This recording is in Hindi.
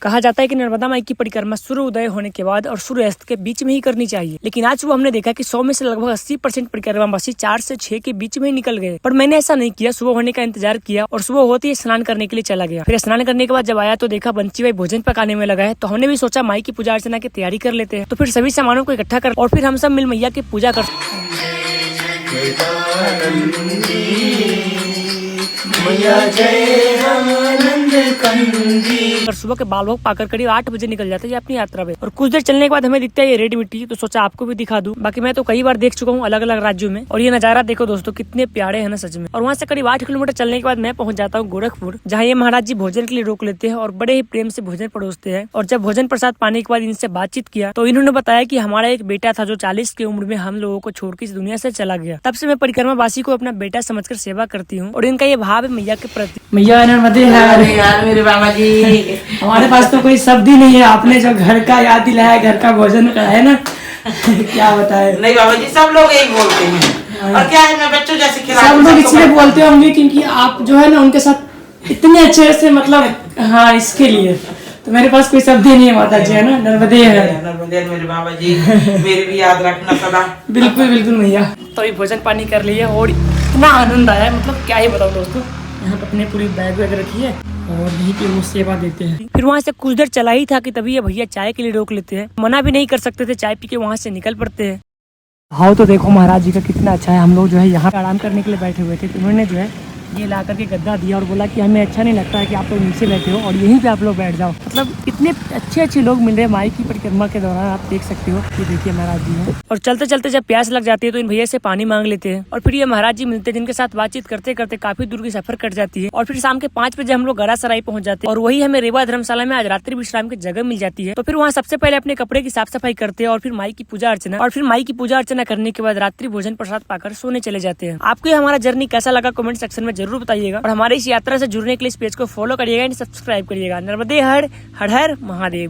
कहा जाता है कि नर्मदा माई की परिक्रमा सूर्योदय होने के बाद और सूर्यास्त के बीच में ही करनी चाहिए, लेकिन आज सुबह हमने देखा कि 100 में से लगभग 80% परिक्रमावासी 4 से 6 के बीच में ही निकल गए। पर मैंने ऐसा नहीं किया, सुबह होने का इंतजार किया और सुबह होते ही स्नान करने के लिए चला गया। फिर स्नान करने के बाद जब आया तो देखा बंची भाई भोजन पकाने में लगा है, तो हमने भी सोचा माई की पूजा अर्चना की तैयारी कर लेते हैं। तो फिर सभी सामानों को इकट्ठा कर और फिर हम सब मिल मैया की पूजा कर और सुबह के बाल भोग पाकर करीब 8 बजे निकल जाते हैं अपनी यात्रा पे। और कुछ देर चलने के बाद हमें दिखता है ये रेड मिट्टी, तो सोचा आपको भी दिखा दूं। बाकी मैं तो कई बार देख चुका हूँ अलग अलग राज्यों में, और ये नजारा देखो दोस्तों कितने प्यारे हैं ना सच में। और वहाँ से करीब 8 किलोमीटर चलने के बाद मैं पहुंच जाता हूँ गोरखपुर, जहाँ ये महाराज जी भोजन के लिए रोक लेते हैं और बड़े ही प्रेम से भोजन परोसते हैं। और जब भोजन प्रसाद पाने के बाद इनसे बातचीत किया तो इन्होंने बताया कि हमारा एक बेटा था जो 40 की उम्र में हम लोगों को छोड़ के इस दुनिया से चला गया। तब से मैं परिक्रमा वासी को अपना बेटा समझकर सेवा करती हूँ और इनका ये भाव है मैया के प्रति। मैया नर्मदे यार मेरे बाबा जी, हमारे पास तो कोई शब्द ही नहीं है, आपने जो घर का याद दिलाया, घर का भोजन का है ना क्या बताए। नहीं बाबा जी, सब लोग यही बोलते हैं। और क्या है, मैं बच्चों जैसे खिला सब लोग इसलिए बोलते होंगे क्योंकि आप जो है ना उनके साथ इतने अच्छे से, मतलब हाँ इसके लिए तो मेरे पास कोई शब्द ही नहीं है माता जी, है ना। नर्मदे है नर्मदे मेरे बाबा जी, मेरे भी याद रखना सदा। बिल्कुल बिल्कुल भैया। तो ये भोजन पानी कर लिया और इतना आनंद आया, मतलब क्या ही बताऊं दोस्तों। यहाँ पे अपने पूरी बैग वैग रखी है और यहीं पे वो सेवा देते हैं। फिर वहाँ से कुछ देर चला ही था कि तभी ये भैया चाय के लिए रोक लेते हैं। मना भी नहीं कर सकते थे, चाय पी के वहाँ से निकल पड़ते हैं। हाँ तो देखो महाराज जी का कितना अच्छा है। हम लोग जो है यहाँ पे आराम करने के लिए बैठे हुए थे, तो उन्होंने जो है ये ला करके गद्दा दिया और बोला कि हमें अच्छा नहीं लगता है कि आप लोग नीचे बैठे हो और यहीं पे आप लोग बैठ जाओ। मतलब इतने अच्छे अच्छे लोग मिल रहे हैं माई की परिक्रमा के दौरान, आप देख सकते हो। ये देखिए महाराज जी हैं। और चलते चलते जब प्यास लग जाती है तो इन भैया से पानी मांग लेते हैं और फिर ये महाराज जी मिलते हैं, जिनके साथ बातचीत करते करते काफी दूर की सफर कट जाती है। और फिर शाम के 5 बजे हम लोग गरासराय पहुंच जाते हैं और वही हमें रेवा धर्मशाला में आज रात्रि विश्राम की जगह मिल जाती है। तो फिर वहाँ सबसे पहले अपने कपड़े की साफ सफाई करते हैं और फिर माई की पूजा अर्चना करने के बाद रात्रि भोजन प्रसाद पाकर सोने चले जाते हैं। आपको हमारा जर्नी कैसा लगा कमेंट सेक्शन में जरूर बताइएगा। हमारे इस यात्रा से जुड़ने के लिए इस पेज को फॉलो करिएगा एंड सब्सक्राइब करिएगा। नर्मदे हर हर हर महादेव।